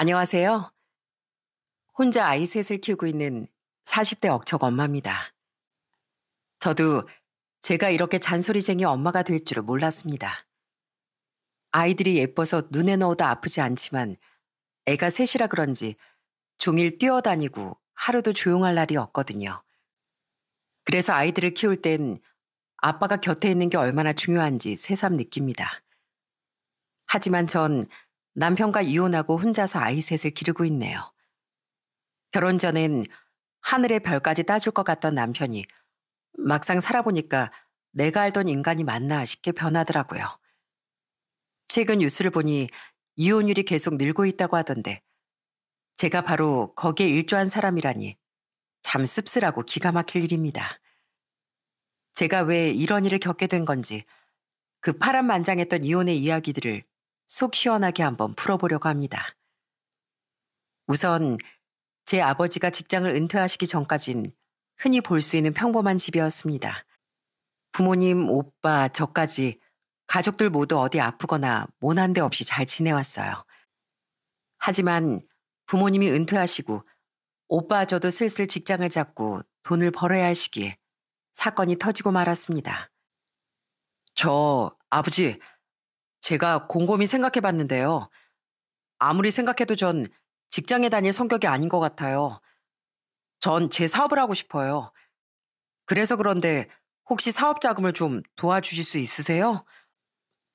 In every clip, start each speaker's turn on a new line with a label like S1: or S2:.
S1: 안녕하세요. 혼자 아이 셋을 키우고 있는 40대 억척 엄마입니다. 저도 제가 이렇게 잔소리쟁이 엄마가 될 줄은 몰랐습니다. 아이들이 예뻐서 눈에 넣어도 아프지 않지만 애가 셋이라 그런지 종일 뛰어다니고 하루도 조용할 날이 없거든요. 그래서 아이들을 키울 땐 아빠가 곁에 있는 게 얼마나 중요한지 새삼 느낍니다. 하지만 전 남편과 이혼하고 혼자서 아이 셋을 기르고 있네요. 결혼 전엔 하늘의 별까지 따줄 것 같던 남편이 막상 살아보니까 내가 알던 인간이 맞나 싶게 변하더라고요. 최근 뉴스를 보니 이혼율이 계속 늘고 있다고 하던데 제가 바로 거기에 일조한 사람이라니 참 씁쓸하고 기가 막힐 일입니다. 제가 왜 이런 일을 겪게 된 건지 그 파란만장했던 이혼의 이야기들을 속 시원하게 한번 풀어보려고 합니다. 우선 제 아버지가 직장을 은퇴하시기 전까진 흔히 볼 수 있는 평범한 집이었습니다. 부모님, 오빠, 저까지 가족들 모두 어디 아프거나 모난 데 없이 잘 지내왔어요. 하지만 부모님이 은퇴하시고 오빠 저도 슬슬 직장을 잡고 돈을 벌어야 할 시기에 사건이 터지고 말았습니다. 아버지, 제가 곰곰이 생각해 봤는데요. 아무리 생각해도 전 직장에 다닐 성격이 아닌 것 같아요. 전 제 사업을 하고 싶어요. 그래서 그런데 혹시 사업 자금을 좀 도와주실 수 있으세요?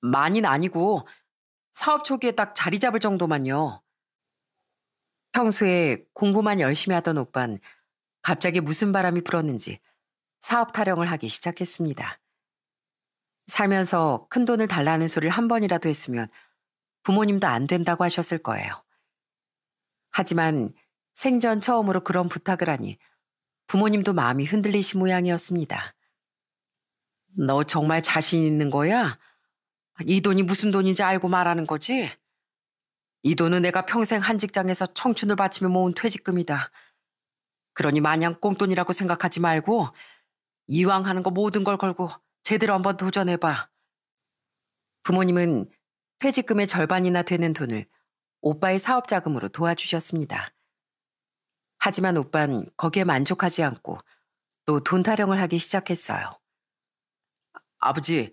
S1: 많이는 아니고 사업 초기에 딱 자리 잡을 정도만요. 평소에 공부만 열심히 하던 오빤 갑자기 무슨 바람이 불었는지 사업 타령을 하기 시작했습니다. 살면서 큰 돈을 달라는 소리를 한 번이라도 했으면 부모님도 안 된다고 하셨을 거예요. 하지만 생전 처음으로 그런 부탁을 하니 부모님도 마음이 흔들리신 모양이었습니다. 너 정말 자신 있는 거야? 이 돈이 무슨 돈인지 알고 말하는 거지? 이 돈은 내가 평생 한 직장에서 청춘을 바치며 모은 퇴직금이다. 그러니 마냥 꽁돈이라고 생각하지 말고 이왕 하는 거 모든 걸 걸고 제대로 한번 도전해봐. 부모님은 퇴직금의 절반이나 되는 돈을 오빠의 사업 자금으로 도와주셨습니다. 하지만 오빤 거기에 만족하지 않고 또 돈 타령을 하기 시작했어요. 아버지,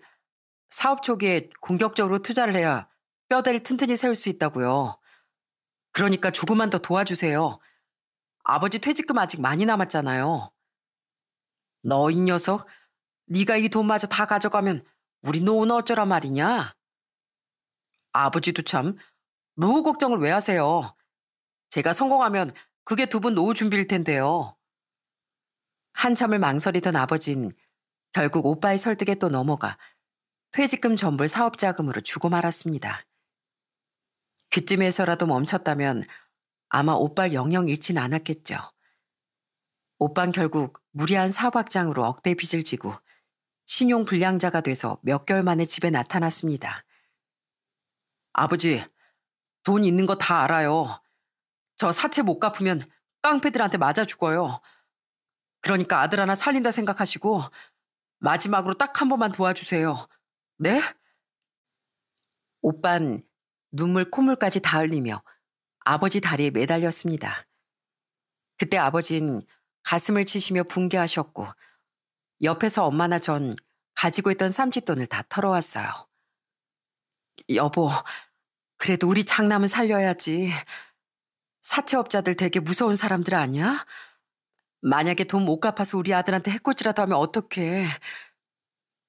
S1: 사업 초기에 공격적으로 투자를 해야 뼈대를 튼튼히 세울 수 있다고요. 그러니까 조금만 더 도와주세요. 아버지 퇴직금 아직 많이 남았잖아요. 너 이 녀석, 네가 이 돈마저 다 가져가면 우리 노후는 어쩌란 말이냐? 아버지도 참 노후 걱정을 왜 하세요? 제가 성공하면 그게 두 분 노후 준비일 텐데요. 한참을 망설이던 아버진 결국 오빠의 설득에 또 넘어가 퇴직금 전부를 사업 자금으로 주고 말았습니다. 그쯤에서라도 멈췄다면 아마 오빠를 영영 잃진 않았겠죠. 오빤 결국 무리한 사업 확장으로 억대 빚을 지고 신용 불량자가 돼서 몇 개월 만에 집에 나타났습니다. 아버지, 돈 있는 거 다 알아요. 저 사채 못 갚으면 깡패들한테 맞아 죽어요. 그러니까 아들 하나 살린다 생각하시고 마지막으로 딱 한 번만 도와주세요. 네? 오빤 눈물 콧물까지 다 흘리며 아버지 다리에 매달렸습니다. 그때 아버진 가슴을 치시며 붕괴하셨고 옆에서 엄마나 전 가지고 있던 쌈짓돈을 다 털어왔어요. 여보, 그래도 우리 장남은 살려야지. 사채업자들 되게 무서운 사람들 아니야? 만약에 돈 못 갚아서 우리 아들한테 해코지라도 하면 어떡해.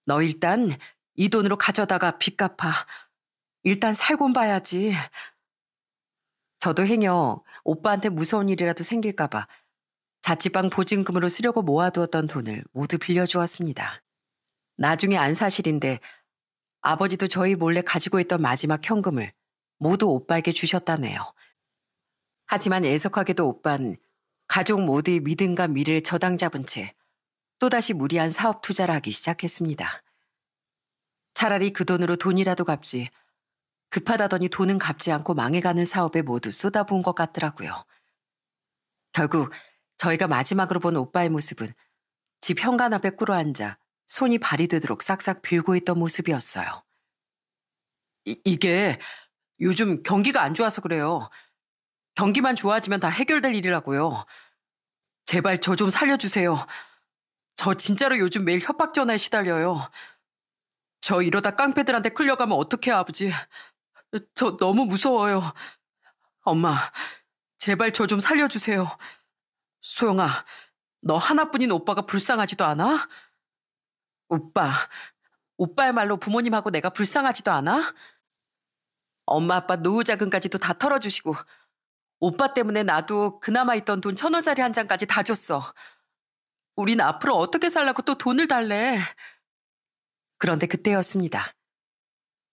S1: 너 일단 이 돈으로 가져다가 빚 갚아. 일단 살곤 봐야지. 저도 행여 오빠한테 무서운 일이라도 생길까봐 자취방 보증금으로 쓰려고 모아두었던 돈을 모두 빌려주었습니다. 나중에 안사실인데 아버지도 저희 몰래 가지고 있던 마지막 현금을 모두 오빠에게 주셨다네요. 하지만 애석하게도 오빤 가족 모두의 믿음과 미래를 저당 잡은 채 또다시 무리한 사업 투자를 하기 시작했습니다. 차라리 그 돈으로 돈이라도 갚지 급하다더니 돈은 갚지 않고 망해가는 사업에 모두 쏟아부은 것 같더라고요. 결국 저희가 마지막으로 본 오빠의 모습은 집 현관 앞에 꿇어앉아 손이 발이 되도록 싹싹 빌고 있던 모습이었어요. 이게 요즘 경기가 안 좋아서 그래요. 경기만 좋아지면 다 해결될 일이라고요. 제발 저 좀 살려주세요. 저 진짜로 요즘 매일 협박 전화에 시달려요. 저 이러다 깡패들한테 끌려가면 어떡해요, 아버지. 저 너무 무서워요. 엄마, 제발 저 좀 살려주세요. 소영아, 너 하나뿐인 오빠가 불쌍하지도 않아? 오빠, 오빠의 말로 부모님하고 내가 불쌍하지도 않아? 엄마 아빠 노후 자금까지도 다 털어주시고 오빠 때문에 나도 그나마 있던 돈 1,000원짜리 한 장까지 다 줬어. 우린 앞으로 어떻게 살라고 또 돈을 달래. 그런데 그때였습니다.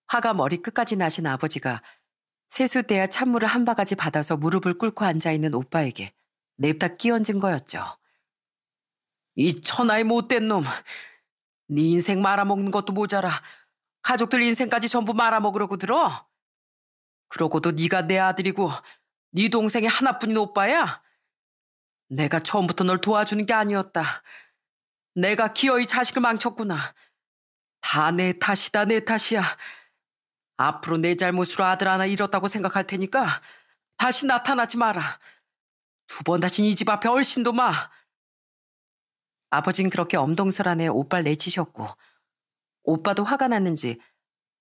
S1: 화가 머리끝까지 나신 아버지가 세수대야 찬물을 한 바가지 받아서 무릎을 꿇고 앉아있는 오빠에게 냅다 끼얹은 거였죠. 이 천하의 못된 놈. 네 인생 말아먹는 것도 모자라 가족들 인생까지 전부 말아먹으려고 들어? 그러고도 네가 내 아들이고 네 동생의 하나뿐인 오빠야? 내가 처음부터 널 도와주는 게 아니었다. 내가 기어이 자식을 망쳤구나. 다 내 탓이다, 내 탓이야. 앞으로 내 잘못으로 아들 하나 잃었다고 생각할 테니까 다시 나타나지 마라. 2번 다신 이 집 앞에 얼씬도 마. 아버진 그렇게 엄동설안에 오빠를 내치셨고 오빠도 화가 났는지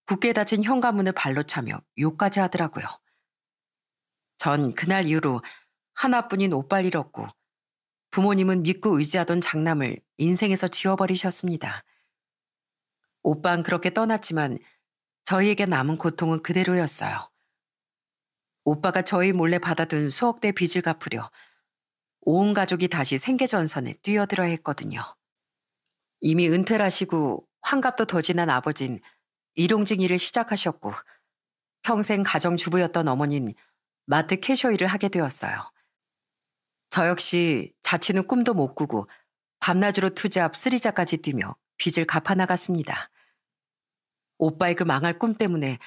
S1: 굳게 닫힌 현관문을 발로 차며 욕까지 하더라고요. 전 그날 이후로 하나뿐인 오빠를 잃었고 부모님은 믿고 의지하던 장남을 인생에서 지워버리셨습니다. 오빠는 그렇게 떠났지만 저희에게 남은 고통은 그대로였어요. 오빠가 저희 몰래 받아둔 수억대 빚을 갚으려 온 가족이 다시 생계전선에 뛰어들어야 했거든요. 이미 은퇴를 하시고 환갑도 더 지난 아버진 일용직 일을 시작하셨고 평생 가정주부였던 어머니는 마트 캐셔 일을 하게 되었어요. 저 역시 자취는 꿈도 못 꾸고 밤낮으로 투잡 쓰리자까지 뛰며 빚을 갚아 나갔습니다. 오빠의 그 망할 꿈 때문에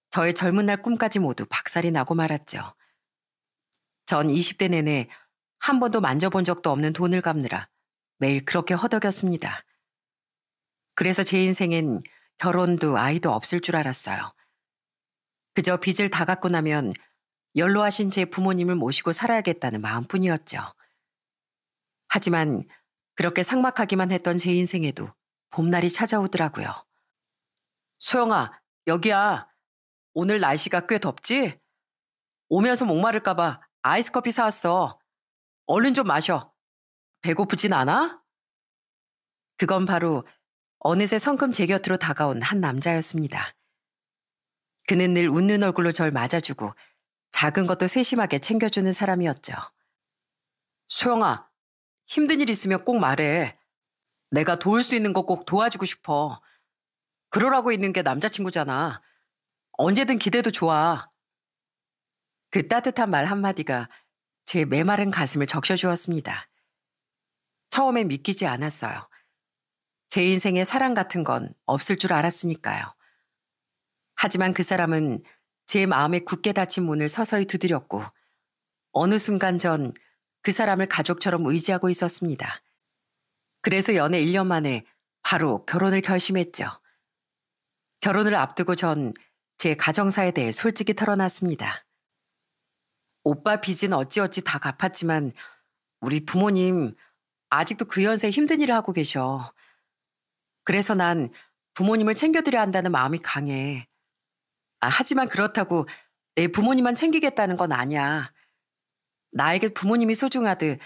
S1: 저의 젊은 날 꿈까지 모두 박살이 나고 말았죠. 전 20대 내내 한 번도 만져본 적도 없는 돈을 갚느라 매일 그렇게 허덕였습니다. 그래서 제 인생엔 결혼도 아이도 없을 줄 알았어요. 그저 빚을 다 갚고 나면 연로하신 제 부모님을 모시고 살아야겠다는 마음뿐이었죠. 하지만 그렇게 삭막하기만 했던 제 인생에도 봄날이 찾아오더라고요. 소영아, 여기야. 오늘 날씨가 꽤 덥지? 오면서 목마를까봐 아이스 커피 사왔어. 얼른 좀 마셔. 배고프진 않아? 그건 바로 어느새 성큼 제 곁으로 다가온 한 남자였습니다. 그는 늘 웃는 얼굴로 절 맞아주고 작은 것도 세심하게 챙겨주는 사람이었죠. 소영아, 힘든 일 있으면 꼭 말해. 내가 도울 수 있는 거 꼭 도와주고 싶어. 그러라고 있는 게 남자친구잖아. 언제든 기대도 좋아. 그 따뜻한 말 한마디가 제 메마른 가슴을 적셔주었습니다. 처음엔 믿기지 않았어요. 제 인생에 사랑 같은 건 없을 줄 알았으니까요. 하지만 그 사람은 제 마음에 굳게 닫힌 문을 서서히 두드렸고 어느 순간 전 그 사람을 가족처럼 의지하고 있었습니다. 그래서 연애 1년 만에 바로 결혼을 결심했죠. 결혼을 앞두고 전 제 가정사에 대해 솔직히 털어놨습니다. 오빠 빚은 어찌어찌 다 갚았지만 우리 부모님 아직도 그 연세에 힘든 일을 하고 계셔. 그래서 난 부모님을 챙겨드려야 한다는 마음이 강해. 하지만 그렇다고 내 부모님만 챙기겠다는 건 아니야. 나에게 부모님이 소중하듯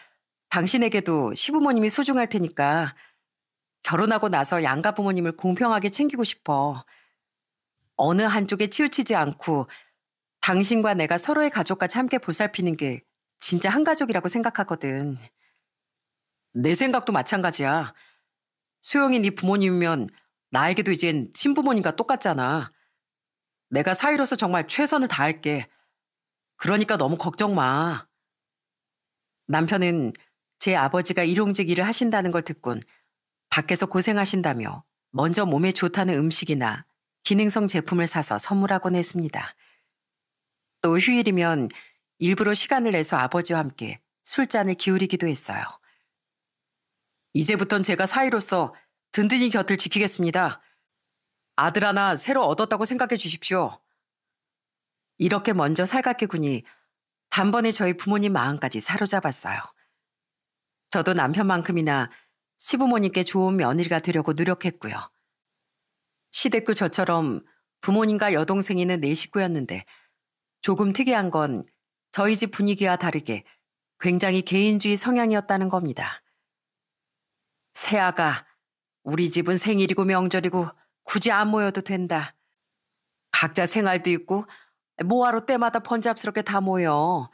S1: 당신에게도 시부모님이 소중할 테니까 결혼하고 나서 양가 부모님을 공평하게 챙기고 싶어. 어느 한쪽에 치우치지 않고 당신과 내가 서로의 가족같이 함께 보살피는 게 진짜 한 가족이라고 생각하거든. 내 생각도 마찬가지야. 소영이 네 부모님이면 나에게도 이젠 친부모님과 똑같잖아. 내가 사위로서 정말 최선을 다할게. 그러니까 너무 걱정 마. 남편은 제 아버지가 일용직 일을 하신다는 걸 듣곤 밖에서 고생하신다며 먼저 몸에 좋다는 음식이나 기능성 제품을 사서 선물하곤 했습니다. 또 휴일이면 일부러 시간을 내서 아버지와 함께 술잔을 기울이기도 했어요. 이제부턴 제가 사위로서 든든히 곁을 지키겠습니다. 아들 하나 새로 얻었다고 생각해 주십시오. 이렇게 먼저 살갑게 군이 단번에 저희 부모님 마음까지 사로잡았어요. 저도 남편만큼이나 시부모님께 좋은 며느리가 되려고 노력했고요. 시댁도 저처럼 부모님과 여동생이는 네 식구였는데 조금 특이한 건 저희 집 분위기와 다르게 굉장히 개인주의 성향이었다는 겁니다. 새아가 우리 집은 생일이고 명절이고 굳이 안 모여도 된다. 각자 생활도 있고 뭐하러 때마다 번잡스럽게 다 모여.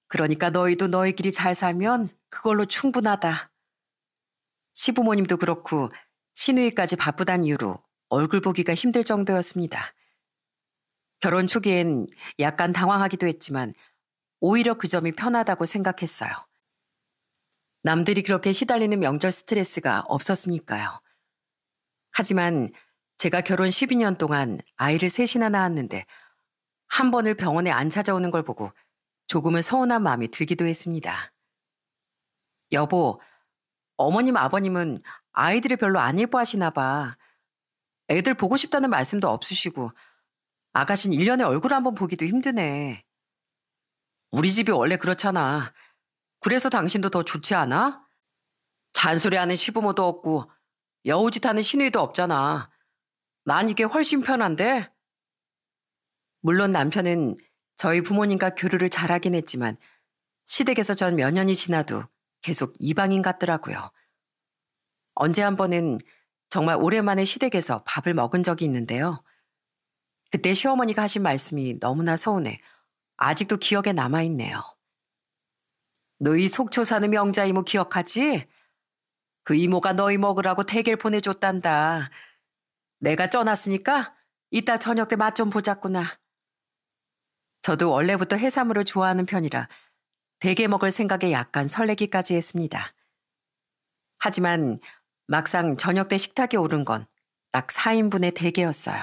S1: 그러니까 너희도 너희끼리 잘 살면 그걸로 충분하다. 시부모님도 그렇고 시누이까지 바쁘단 이유로 얼굴 보기가 힘들 정도였습니다. 결혼 초기엔 약간 당황하기도 했지만 오히려 그 점이 편하다고 생각했어요. 남들이 그렇게 시달리는 명절 스트레스가 없었으니까요. 하지만 제가 결혼 12년 동안 아이를 셋이나 낳았는데 한 번을 병원에 안 찾아오는 걸 보고 조금은 서운한 마음이 들기도 했습니다. 여보, 어머님 아버님은 아이들을 별로 안 예뻐하시나 봐. 애들 보고 싶다는 말씀도 없으시고 아가씨는 1년에 얼굴 한번 보기도 힘드네. 우리 집이 원래 그렇잖아. 그래서 당신도 더 좋지 않아? 잔소리하는 시부모도 없고 여우짓하는 시누이도 없잖아. 난 이게 훨씬 편한데? 물론 남편은 저희 부모님과 교류를 잘하긴 했지만 시댁에서 전 몇 년이 지나도 계속 이방인 같더라고요. 언제 한 번은 정말 오랜만에 시댁에서 밥을 먹은 적이 있는데요. 그때 시어머니가 하신 말씀이 너무나 서운해 아직도 기억에 남아있네요. 너희 속초 사는 명자 이모 기억하지? 그 이모가 너희 먹으라고 대게를 보내줬단다. 내가 쪄놨으니까 이따 저녁 때 맛 좀 보자꾸나. 저도 원래부터 해산물을 좋아하는 편이라 대게 먹을 생각에 약간 설레기까지 했습니다. 하지만 막상 저녁 때 식탁에 오른 건 딱 4인분의 대게였어요.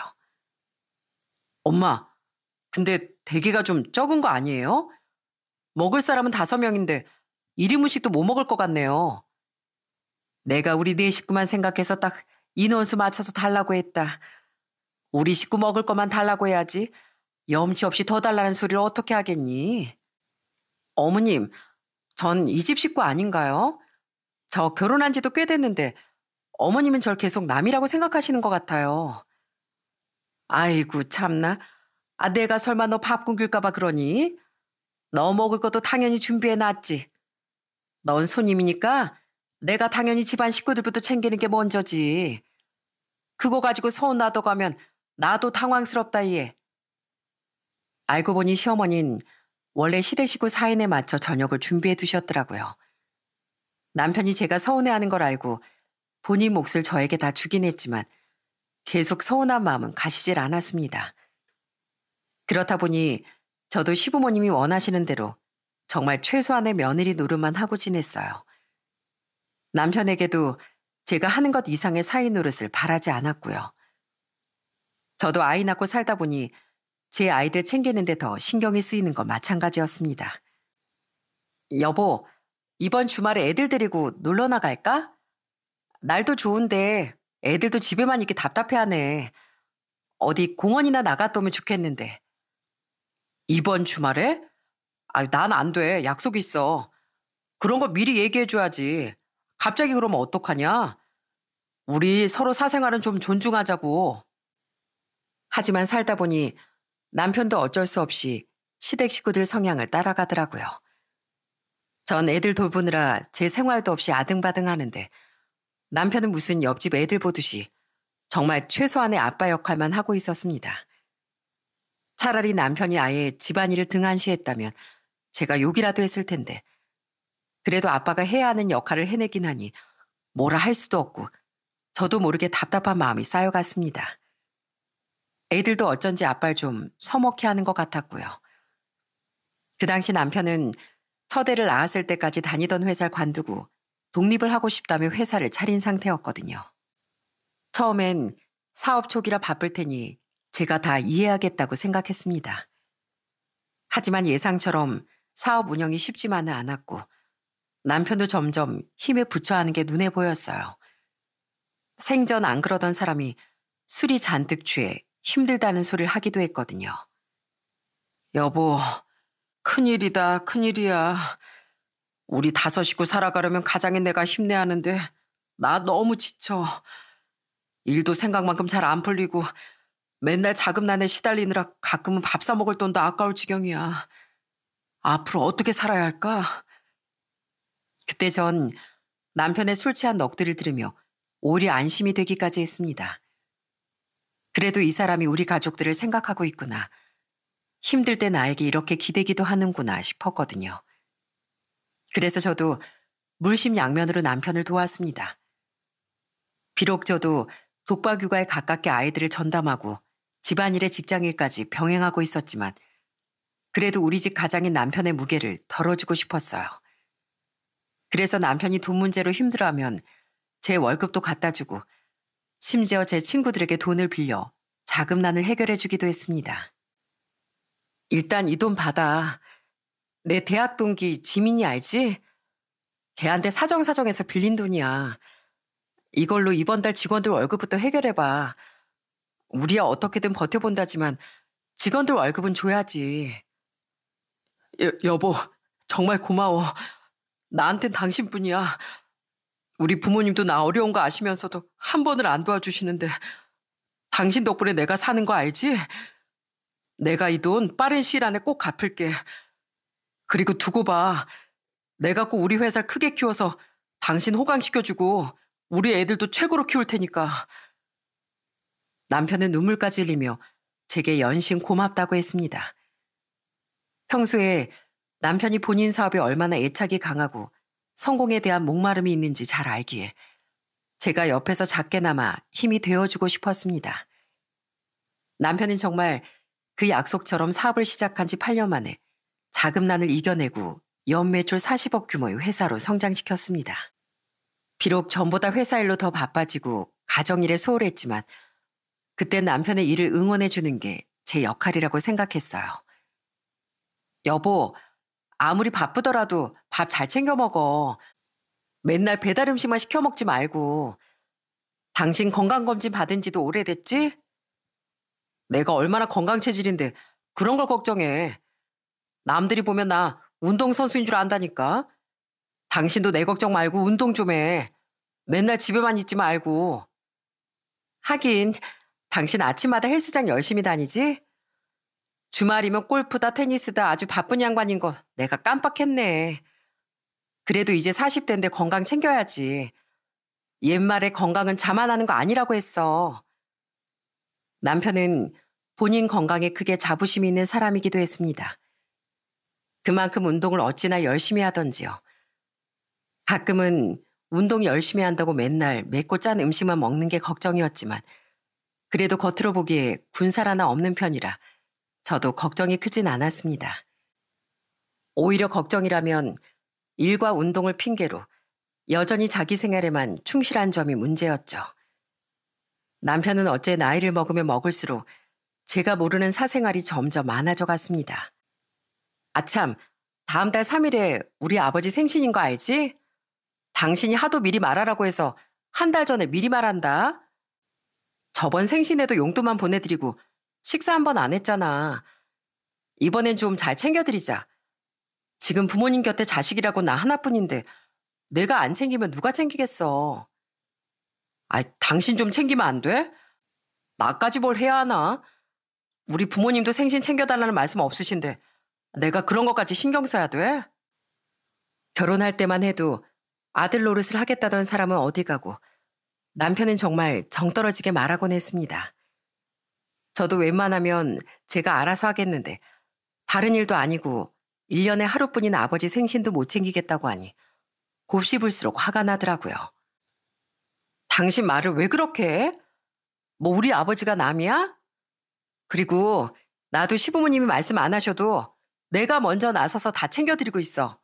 S1: 엄마, 근데 대게가 좀 적은 거 아니에요? 먹을 사람은 5명인데 1인분씩도 못 먹을 것 같네요. 내가 우리 네 식구만 생각해서 딱 인원수 맞춰서 달라고 했다. 우리 식구 먹을 것만 달라고 해야지. 염치 없이 더 달라는 소리를 어떻게 하겠니? 어머님, 전 이 집 식구 아닌가요? 저 결혼한 지도 꽤 됐는데 어머님은 절 계속 남이라고 생각하시는 것 같아요. 아이고 참나. 아, 내가 설마 너 밥 굶길까 봐 그러니? 너 먹을 것도 당연히 준비해 놨지. 넌 손님이니까 내가 당연히 집안 식구들부터 챙기는 게 먼저지. 그거 가지고 서운 나도 가면 나도 당황스럽다 얘. 알고 보니 시어머니는 원래 시댁 식구 4인에 맞춰 저녁을 준비해 두셨더라고요. 남편이 제가 서운해하는 걸 알고 본인 몫을 저에게 다 주긴 했지만 계속 서운한 마음은 가시질 않았습니다. 그렇다 보니 저도 시부모님이 원하시는 대로 정말 최소한의 며느리 노릇만 하고 지냈어요. 남편에게도 제가 하는 것 이상의 사위 노릇을 바라지 않았고요. 저도 아이 낳고 살다 보니 제 아이들 챙기는 데 더 신경이 쓰이는 건 마찬가지였습니다. 여보, 이번 주말에 애들 데리고 놀러 나갈까? 날도 좋은데 애들도 집에만 있기 답답해하네. 어디 공원이나 나갔다 오면 좋겠는데. 이번 주말에? 아, 난 안 돼. 약속 있어. 그런 거 미리 얘기해줘야지. 갑자기 그러면 어떡하냐? 우리 서로 사생활은 좀 존중하자고. 하지만 살다 보니 남편도 어쩔 수 없이 시댁 식구들 성향을 따라가더라고요. 전 애들 돌보느라 제 생활도 없이 아등바등 하는데 남편은 무슨 옆집 애들 보듯이 정말 최소한의 아빠 역할만 하고 있었습니다. 차라리 남편이 아예 집안일을 등한시했다면 제가 욕이라도 했을 텐데 그래도 아빠가 해야 하는 역할을 해내긴 하니 뭐라 할 수도 없고 저도 모르게 답답한 마음이 쌓여갔습니다. 애들도 어쩐지 아빠를 좀 서먹해 하는 것 같았고요. 그 당시 남편은 첫 애를 낳았을 때까지 다니던 회사를 관두고 독립을 하고 싶다며 회사를 차린 상태였거든요. 처음엔 사업 초기라 바쁠 테니 제가 다 이해하겠다고 생각했습니다. 하지만 예상처럼 사업 운영이 쉽지만은 않았고 남편도 점점 힘에 부처하는 게 눈에 보였어요. 생전 안 그러던 사람이 술이 잔뜩 취해 힘들다는 소리를 하기도 했거든요. 여보, 큰일이다, 큰일이야. 우리 다섯 식구 살아가려면 가장인 내가 힘내야 하는데 나 너무 지쳐. 일도 생각만큼 잘 안 풀리고 맨날 자금난에 시달리느라 가끔은 밥 사 먹을 돈도 아까울 지경이야. 앞으로 어떻게 살아야 할까? 그때 전 남편의 술 취한 넋두리를 들으며 오히려 안심이 되기까지 했습니다. 그래도 이 사람이 우리 가족들을 생각하고 있구나. 힘들 때 나에게 이렇게 기대기도 하는구나 싶었거든요. 그래서 저도 물심양면으로 남편을 도왔습니다. 비록 저도 독박 육아에 가깝게 아이들을 전담하고 집안일에 직장일까지 병행하고 있었지만 그래도 우리 집 가장인 남편의 무게를 덜어주고 싶었어요. 그래서 남편이 돈 문제로 힘들어하면 제 월급도 갖다 주고 심지어 제 친구들에게 돈을 빌려 자금난을 해결해 주기도 했습니다. 일단 이 돈 받아. 내 대학 동기 지민이 알지? 걔한테 사정사정해서 빌린 돈이야. 이걸로 이번 달 직원들 월급부터 해결해봐. 우리야 어떻게든 버텨본다지만 직원들 월급은 줘야지. 여보, 정말 고마워. 나한텐 당신뿐이야. 우리 부모님도 나 어려운 거 아시면서도 한 번을 안 도와주시는데 당신 덕분에 내가 사는 거 알지? 내가 이 돈 빠른 시일 안에 꼭 갚을게. 그리고 두고 봐. 내가 꼭 우리 회사를 크게 키워서 당신 호강시켜주고 우리 애들도 최고로 키울 테니까. 남편은 눈물까지 흘리며 제게 연신 고맙다고 했습니다. 평소에 남편이 본인 사업에 얼마나 애착이 강하고 성공에 대한 목마름이 있는지 잘 알기에 제가 옆에서 작게나마 힘이 되어주고 싶었습니다. 남편은 정말 그 약속처럼 사업을 시작한 지 8년 만에 자금난을 이겨내고 연매출 40억 규모의 회사로 성장시켰습니다. 비록 전보다 회사 일로 더 바빠지고 가정일에 소홀했지만 그때 남편의 일을 응원해주는 게 제 역할이라고 생각했어요. 여보, 아무리 바쁘더라도 밥 잘 챙겨 먹어. 맨날 배달 음식만 시켜 먹지 말고. 당신 건강검진 받은 지도 오래됐지? 내가 얼마나 건강 체질인데 그런 걸 걱정해. 남들이 보면 나 운동선수인 줄 안다니까. 당신도 내 걱정 말고 운동 좀 해. 맨날 집에만 있지 말고. 하긴 당신 아침마다 헬스장 열심히 다니지? 주말이면 골프다 테니스다 아주 바쁜 양반인 거 내가 깜빡했네. 그래도 이제 40대인데 건강 챙겨야지. 옛말에 건강은 자만하는 거 아니라고 했어. 남편은 본인 건강에 크게 자부심이 있는 사람이기도 했습니다. 그만큼 운동을 어찌나 열심히 하던지요. 가끔은 운동 열심히 한다고 맨날 맵고 짠 음식만 먹는 게 걱정이었지만 그래도 겉으로 보기에 군살 하나 없는 편이라 저도 걱정이 크진 않았습니다. 오히려 걱정이라면 일과 운동을 핑계로 여전히 자기 생활에만 충실한 점이 문제였죠. 남편은 어째 나이를 먹으면 먹을수록 제가 모르는 사생활이 점점 많아져 갔습니다. 아참, 다음 달 3일에 우리 아버지 생신인 거 알지? 당신이 하도 미리 말하라고 해서 한 달 전에 미리 말한다. 저번 생신에도 용돈만 보내드리고 식사 한 번 안 했잖아. 이번엔 좀 잘 챙겨드리자. 지금 부모님 곁에 자식이라고 나 하나뿐인데 내가 안 챙기면 누가 챙기겠어. 당신 좀 챙기면 안 돼? 나까지 뭘 해야 하나? 우리 부모님도 생신 챙겨달라는 말씀 없으신데 내가 그런 것까지 신경 써야 돼? 결혼할 때만 해도 아들 노릇을 하겠다던 사람은 어디 가고 남편은 정말 정떨어지게 말하곤 했습니다. 저도 웬만하면 제가 알아서 하겠는데 다른 일도 아니고 1년에 하루뿐인 아버지 생신도 못 챙기겠다고 하니 곱씹을수록 화가 나더라고요. 당신 말을 왜 그렇게 해? 뭐 우리 아버지가 남이야? 그리고 나도 시부모님이 말씀 안 하셔도 내가 먼저 나서서 다 챙겨드리고 있어.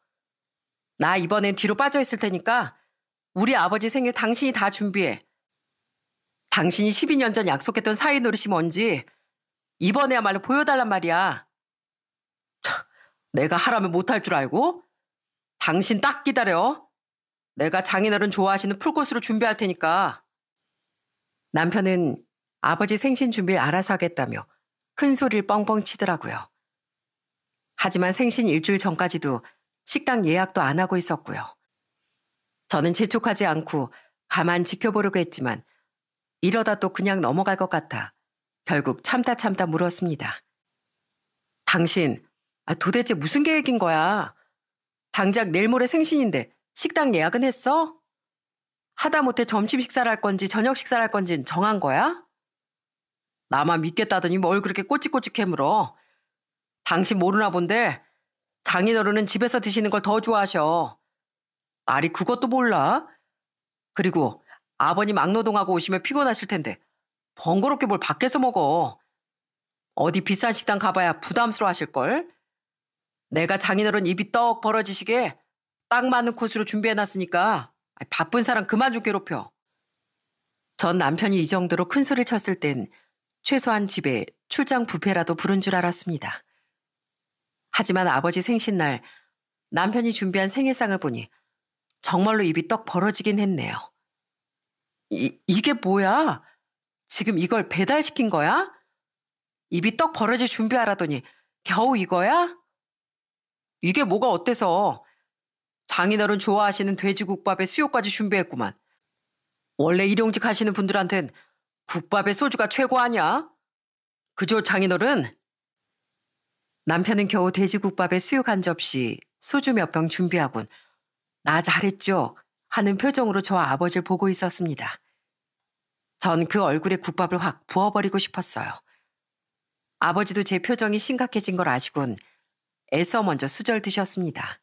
S1: 나 이번엔 뒤로 빠져있을 테니까 우리 아버지 생일 당신이 다 준비해. 당신이 12년 전 약속했던 사위 노릇이 뭔지 이번에야말로 보여달란 말이야. 내가 하라면 못할 줄 알고? 당신 딱 기다려. 내가 장인어른 좋아하시는 풀코스로 준비할 테니까. 남편은 아버지 생신 준비를 알아서 하겠다며 큰 소리를 뻥뻥 치더라고요. 하지만 생신 일주일 전까지도 식당 예약도 안 하고 있었고요. 저는 재촉하지 않고 가만 지켜보려고 했지만 이러다 또 그냥 넘어갈 것 같아 결국 참다 물었습니다. 당신, 도대체 무슨 계획인 거야? 당장 내일 모레 생신인데 식당 예약은 했어? 하다못해 점심 식사를 할 건지 저녁 식사를 할 건지는 정한 거야? 나만 믿겠다더니 뭘 그렇게 꼬치꼬치 캐물어. 당신 모르나 본데 장인어른은 집에서 드시는 걸 더 좋아하셔. 날이 그것도 몰라? 그리고 아버님 막노동하고 오시면 피곤하실 텐데 번거롭게 뭘 밖에서 먹어. 어디 비싼 식당 가봐야 부담스러워 하실걸? 내가 장인어른 입이 떡 벌어지시게 딱 맞는 코스로 준비해놨으니까 바쁜 사람 그만 좀 괴롭혀. 전 남편이 이 정도로 큰 소리를 쳤을 땐 최소한 집에 출장 뷔페라도 부른 줄 알았습니다. 하지만 아버지 생신날 남편이 준비한 생일상을 보니 정말로 입이 떡 벌어지긴 했네요. 이게 뭐야? 지금 이걸 배달시킨 거야? 입이 떡 벌어질 준비하라더니 겨우 이거야? 이게 뭐가 어때서? 장인어른 좋아하시는 돼지국밥에 수요까지 준비했구만. 원래 일용직 하시는 분들한텐 국밥에 소주가 최고 아니야? 그죠, 장인어른? 남편은 겨우 돼지국밥에 수육 한 접시, 소주 몇 병 준비하곤 나 잘했죠? 하는 표정으로 저 아버지를 보고 있었습니다. 전 그 얼굴에 국밥을 확 부어버리고 싶었어요. 아버지도 제 표정이 심각해진 걸 아시곤 애써 먼저 수절 드셨습니다.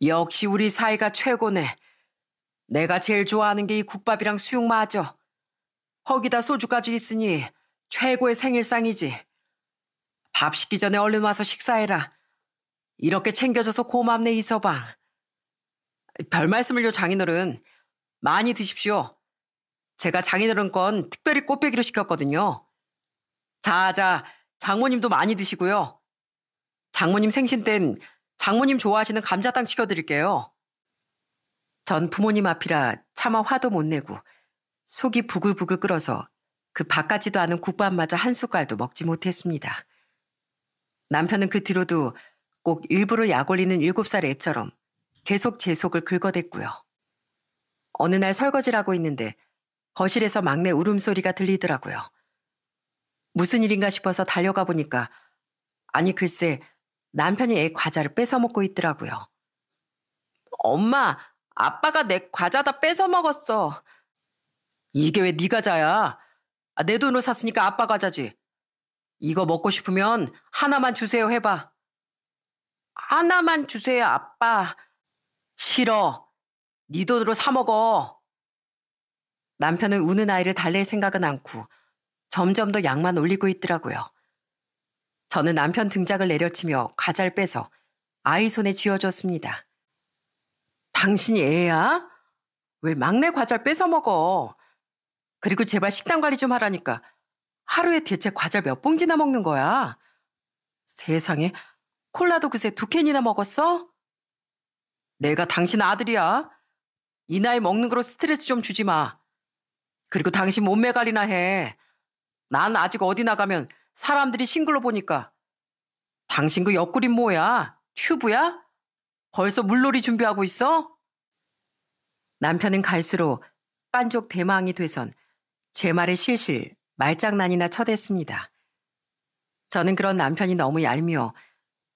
S1: 역시 우리 사이가 최고네. 내가 제일 좋아하는 게 이 국밥이랑 수육 맞아. 거기다 소주까지 있으니 최고의 생일상이지. 밥 식기 전에 얼른 와서 식사해라. 이렇게 챙겨줘서 고맙네 이서방. 별 말씀을요 장인어른. 많이 드십시오. 제가 장인어른 건 특별히 꽃배기로 시켰거든요. 자자 장모님도 많이 드시고요. 장모님 생신 땐 장모님 좋아하시는 감자탕 시켜드릴게요. 전 부모님 앞이라 차마 화도 못 내고 속이 부글부글 끓어서 그 바깥지도 않은 국밥마저 한 숟갈도 먹지 못했습니다. 남편은 그 뒤로도 꼭 일부러 약 올리는 7살 애처럼 계속 제 속을 긁어댔고요. 어느 날 설거지를 하고 있는데 거실에서 막내 울음소리가 들리더라고요. 무슨 일인가 싶어서 달려가 보니까 아니 글쎄 남편이 애 과자를 뺏어 먹고 있더라고요. 엄마, 아빠가 내 과자 다 뺏어 먹었어. 이게 왜 네 과자야? 내 돈으로 샀으니까 아빠 과자지. 이거 먹고 싶으면 하나만 주세요 해봐. 하나만 주세요 아빠. 싫어. 네 돈으로 사 먹어. 남편은 우는 아이를 달랠 생각은 않고 점점 더 양만 올리고 있더라고요. 저는 남편 등짝을 내려치며 과자를 빼서 아이 손에 쥐어줬습니다. 당신이 애야? 왜 막내 과자를 뺏어 먹어? 그리고 제발 식단 관리 좀 하라니까. 하루에 대체 과자 몇 봉지나 먹는 거야? 세상에, 콜라도 그새 2캔이나 먹었어? 내가 당신 아들이야. 이 나이 먹는 거로 스트레스 좀 주지 마. 그리고 당신 몸매 관리나 해. 난 아직 어디 나가면 사람들이 싱글로 보니까. 당신 그 옆구리 뭐야? 튜브야? 벌써 물놀이 준비하고 있어? 남편은 갈수록 깐족 대망이 돼선 제 말에 실실 말장난이나 쳐댔습니다. 저는 그런 남편이 너무 얄미워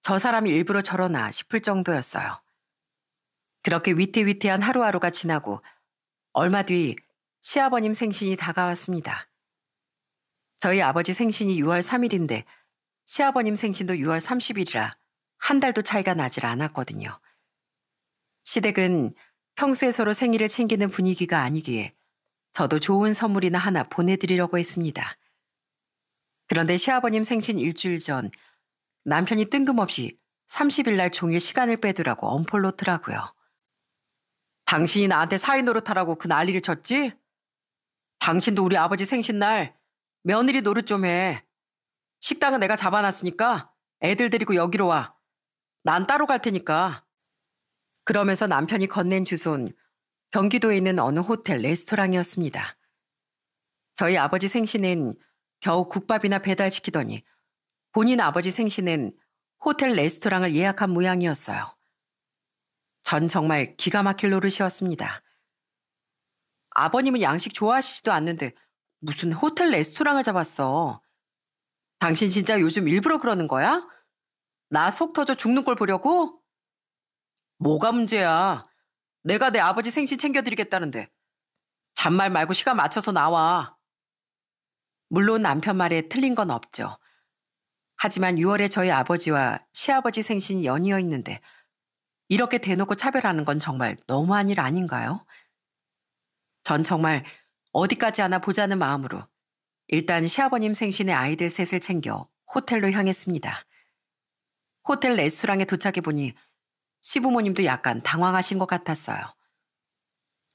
S1: 저 사람이 일부러 저러나 싶을 정도였어요. 그렇게 위태위태한 하루하루가 지나고 얼마 뒤 시아버님 생신이 다가왔습니다. 저희 아버지 생신이 6월 3일인데 시아버님 생신도 6월 30일이라 한 달도 차이가 나질 않았거든요. 시댁은 평소에 서로 생일을 챙기는 분위기가 아니기에 저도 좋은 선물이나 하나 보내드리려고 했습니다. 그런데 시아버님 생신 일주일 전 남편이 뜬금없이 30일 날 종일 시간을 빼두라고 엄포를 놓더라고요. 당신이 나한테 사위 노릇하라고 그 난리를 쳤지? 당신도 우리 아버지 생신날 며느리 노릇 좀 해. 식당은 내가 잡아놨으니까 애들 데리고 여기로 와. 난 따로 갈 테니까. 그러면서 남편이 건넨 주소는 경기도에 있는 어느 호텔 레스토랑이었습니다. 저희 아버지 생신엔 겨우 국밥이나 배달시키더니 본인 아버지 생신엔 호텔 레스토랑을 예약한 모양이었어요. 전 정말 기가 막힐 노릇이었습니다. 아버님은 양식 좋아하시지도 않는데 무슨 호텔 레스토랑을 잡았어. 당신 진짜 요즘 일부러 그러는 거야? 나 속 터져 죽는 꼴 보려고? 뭐가 문제야? 내가 내 아버지 생신 챙겨드리겠다는데. 잔말 말고 시간 맞춰서 나와. 물론 남편 말에 틀린 건 없죠. 하지만 6월에 저희 아버지와 시아버지 생신이 연이어 있는데 이렇게 대놓고 차별하는 건 정말 너무한 일 아닌가요? 전 정말 어디까지 하나 보자는 마음으로 일단 시아버님 생신에 아이들 셋을 챙겨 호텔로 향했습니다. 호텔 레스토랑에 도착해보니 시부모님도 약간 당황하신 것 같았어요.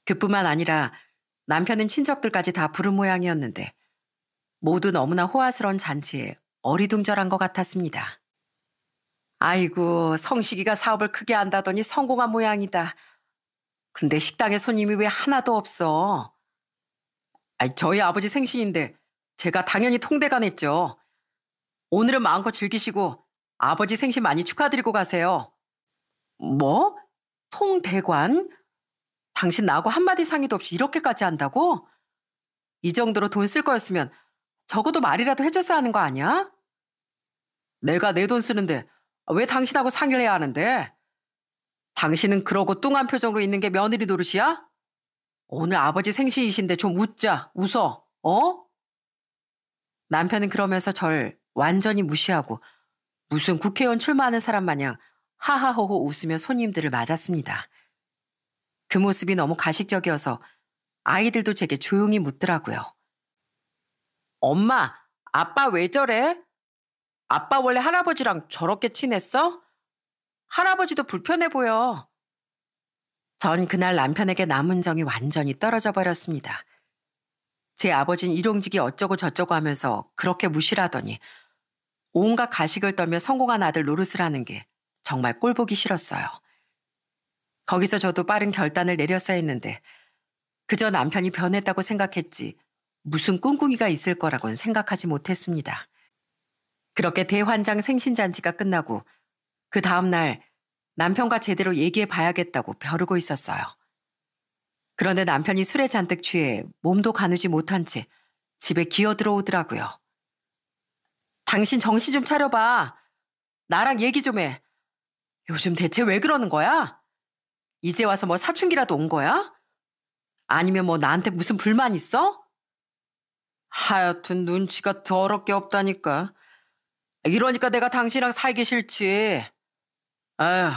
S1: 그뿐만 아니라 남편은 친척들까지 다 부른 모양이었는데 모두 너무나 호화스러운 잔치에 어리둥절한 것 같았습니다. 아이고, 성식이가 사업을 크게 한다더니 성공한 모양이다. 근데 식당에 손님이 왜 하나도 없어? 저희 아버지 생신인데 제가 당연히 통대관 했죠. 오늘은 마음껏 즐기시고 아버지 생신 많이 축하드리고 가세요. 뭐? 통대관? 당신 나하고 한마디 상의도 없이 이렇게까지 한다고? 이 정도로 돈 쓸 거였으면 적어도 말이라도 해줬어야 하는 거 아니야? 내가 내 돈 쓰는데 왜 당신하고 상의를 해야 하는데? 당신은 그러고 뚱한 표정으로 있는 게 며느리 노릇이야? 오늘 아버지 생신이신데 좀 웃어, 어? 남편은 그러면서 절 완전히 무시하고 무슨 국회의원 출마하는 사람 마냥 하하호호 웃으며 손님들을 맞았습니다. 그 모습이 너무 가식적이어서 아이들도 제게 조용히 묻더라고요. 엄마, 아빠 왜 저래? 아빠 원래 할아버지랑 저렇게 친했어? 할아버지도 불편해 보여. 전 그날 남편에게 남은 정이 완전히 떨어져 버렸습니다. 제 아버진 일용직이 어쩌고 저쩌고 하면서 그렇게 무시하더니 온갖 가식을 떨며 성공한 아들 노릇을 하는 게 정말 꼴보기 싫었어요. 거기서 저도 빠른 결단을 내렸어야 했는데 그저 남편이 변했다고 생각했지 무슨 꿍꿍이가 있을 거라고는 생각하지 못했습니다. 그렇게 대환장 생신잔치가 끝나고 그 다음날 남편과 제대로 얘기해 봐야겠다고 벼르고 있었어요. 그런데 남편이 술에 잔뜩 취해 몸도 가누지 못한 채 집에 기어 들어오더라고요. 당신 정신 좀 차려봐. 나랑 얘기 좀 해. 요즘 대체 왜 그러는 거야? 이제 와서 뭐 사춘기라도 온 거야? 아니면 뭐 나한테 무슨 불만 있어? 하여튼 눈치가 더럽게 없다니까. 이러니까 내가 당신이랑 살기 싫지. 아휴,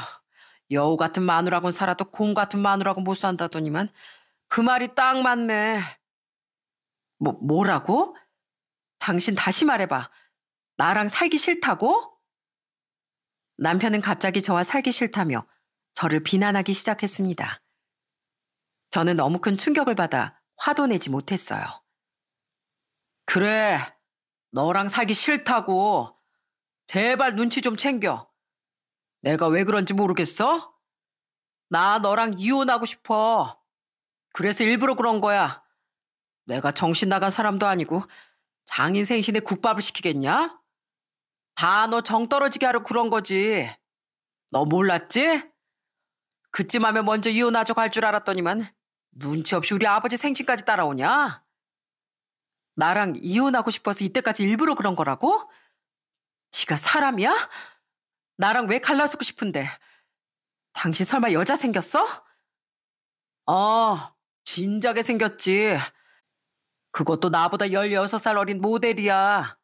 S1: 여우 같은 마누라고는 살아도 곰 같은 마누라고 못 산다더니만 그 말이 딱 맞네. 뭐라고? 당신 다시 말해봐. 나랑 살기 싫다고? 남편은 갑자기 저와 살기 싫다며 저를 비난하기 시작했습니다. 저는 너무 큰 충격을 받아 화도 내지 못했어요. 그래, 너랑 살기 싫다고. 제발 눈치 좀 챙겨. 내가 왜 그런지 모르겠어? 나 너랑 이혼하고 싶어. 그래서 일부러 그런 거야. 내가 정신 나간 사람도 아니고 장인 생신에 국밥을 시키겠냐? 다 너 정 떨어지게 하려 그런 거지. 너 몰랐지? 그쯤 하면 먼저 이혼하자고 할 줄 알았더니만 눈치 없이 우리 아버지 생신까지 따라오냐? 나랑 이혼하고 싶어서 이때까지 일부러 그런 거라고? 네가 사람이야? 나랑 왜 갈라서고 싶은데? 당신 설마 여자 생겼어? 진작에 생겼지. 그것도 나보다 16살 어린 모델이야.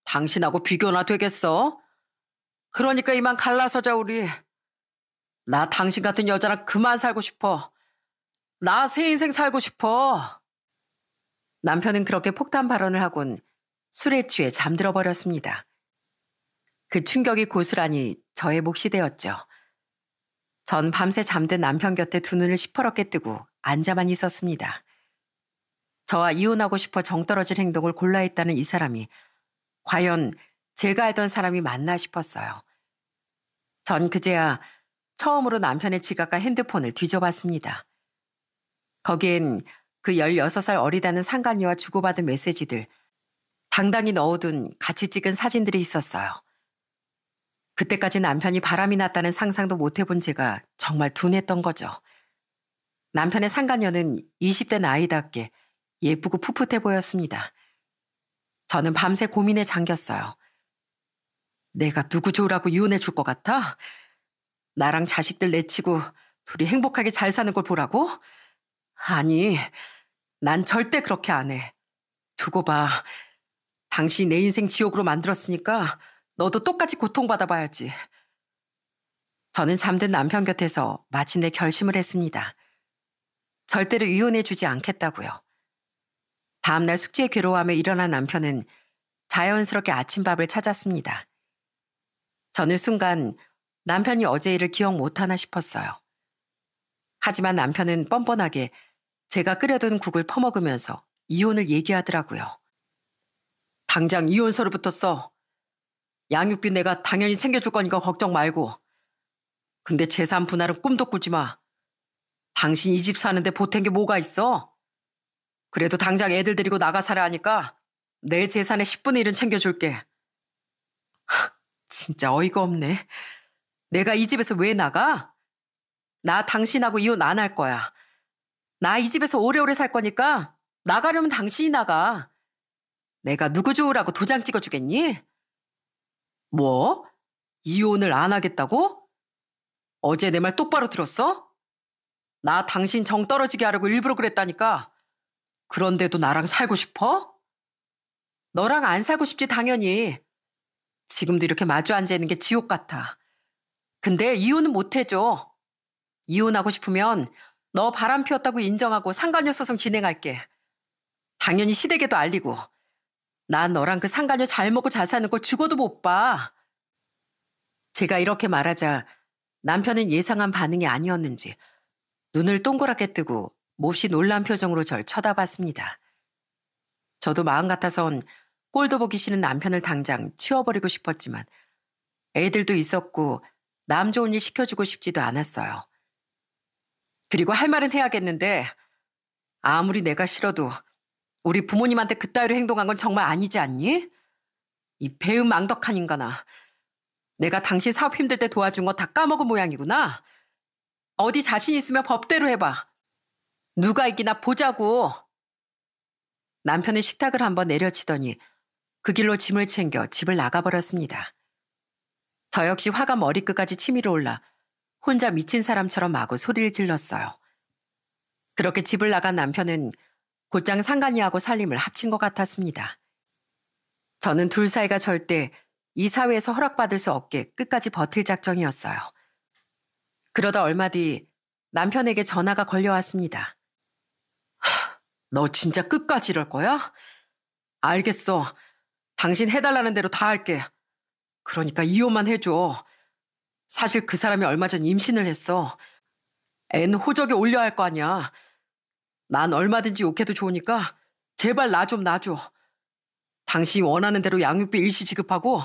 S1: 당신하고 비교나 되겠어? 그러니까 이만 갈라서자 우리. 나 당신 같은 여자랑 그만 살고 싶어. 나 새 인생 살고 싶어. 남편은 그렇게 폭탄 발언을 하곤 술에 취해 잠들어 버렸습니다. 그 충격이 고스란히 저의 몫이 되었죠. 전 밤새 잠든 남편 곁에 두 눈을 시퍼렇게 뜨고 앉아만 있었습니다. 저와 이혼하고 싶어 정 떨어질 행동을 골라 했다는 이 사람이 과연 제가 알던 사람이 맞나 싶었어요. 전 그제야 처음으로 남편의 지갑과 핸드폰을 뒤져봤습니다. 거기엔 그 16살 어리다는 상간녀와 주고받은 메시지들, 당당히 넣어둔 같이 찍은 사진들이 있었어요. 그때까지 남편이 바람이 났다는 상상도 못 해본 제가 정말 둔했던 거죠. 남편의 상간녀는 20대 나이답게 예쁘고 풋풋해 보였습니다. 저는 밤새 고민에 잠겼어요. 내가 누구 좋으라고 이혼해 줄 것 같아? 나랑 자식들 내치고 둘이 행복하게 잘 사는 걸 보라고? 아니, 난 절대 그렇게 안 해. 두고 봐. 당신이 내 인생 지옥으로 만들었으니까 너도 똑같이 고통받아 봐야지. 저는 잠든 남편 곁에서 마침내 결심을 했습니다. 절대로 이혼해 주지 않겠다고요. 다음날 숙제에 괴로워하며 일어난 남편은 자연스럽게 아침밥을 찾았습니다. 저는 순간 남편이 어제 일을 기억 못하나 싶었어요. 하지만 남편은 뻔뻔하게 제가 끓여둔 국을 퍼먹으면서 이혼을 얘기하더라고요. 당장 이혼서류부터 써. 양육비 내가 당연히 챙겨줄 거니까 걱정 말고. 근데 재산 분할은 꿈도 꾸지 마. 당신 이 집 사는데 보탠 게 뭐가 있어? 그래도 당장 애들 데리고 나가 살아 하니까 내 재산의 10분의 1은 챙겨줄게. 진짜 어이가 없네. 내가 이 집에서 왜 나가? 나 당신하고 이혼 안 할 거야. 나 이 집에서 오래오래 살 거니까 나가려면 당신이 나가. 내가 누구 좋으라고 도장 찍어주겠니? 뭐? 이혼을 안 하겠다고? 어제 내 말 똑바로 들었어? 나 당신 정 떨어지게 하려고 일부러 그랬다니까. 그런데도 나랑 살고 싶어? 너랑 안 살고 싶지 당연히. 지금도 이렇게 마주 앉아 있는 게 지옥 같아. 근데 이혼은 못 해줘. 이혼하고 싶으면 너 바람 피웠다고 인정하고 상간녀 소송 진행할게. 당연히 시댁에도 알리고. 난 너랑 그 상간녀 잘 먹고 잘 사는 걸 죽어도 못 봐. 제가 이렇게 말하자 남편은 예상한 반응이 아니었는지 눈을 동그랗게 뜨고 몹시 놀란 표정으로 절 쳐다봤습니다. 저도 마음 같아선 꼴도 보기 싫은 남편을 당장 치워버리고 싶었지만 애들도 있었고 남 좋은 일 시켜주고 싶지도 않았어요. 그리고 할 말은 해야겠는데 아무리 내가 싫어도 우리 부모님한테 그따위로 행동한 건 정말 아니지 않니? 이 배은망덕한 인간아. 내가 당신 사업 힘들 때 도와준 거 다 까먹은 모양이구나. 어디 자신 있으면 법대로 해봐. 누가 이기나 보자고. 남편은 식탁을 한번 내려치더니 그 길로 짐을 챙겨 집을 나가버렸습니다. 저 역시 화가 머리끝까지 치밀어 올라 혼자 미친 사람처럼 마구 소리를 질렀어요. 그렇게 집을 나간 남편은 곧장 상간이하고 살림을 합친 것 같았습니다. 저는 둘 사이가 절대 이 사회에서 허락받을 수 없게 끝까지 버틸 작정이었어요. 그러다 얼마 뒤 남편에게 전화가 걸려왔습니다. 너 진짜 끝까지 이럴 거야? 알겠어. 당신 해달라는 대로 다 할게. 그러니까 이혼만 해줘. 사실 그 사람이 얼마 전 임신을 했어. 애는 호적에 올려야 할 거 아니야. 난 얼마든지 욕해도 좋으니까 제발 나 좀 놔줘. 당신이 원하는 대로 양육비 일시 지급하고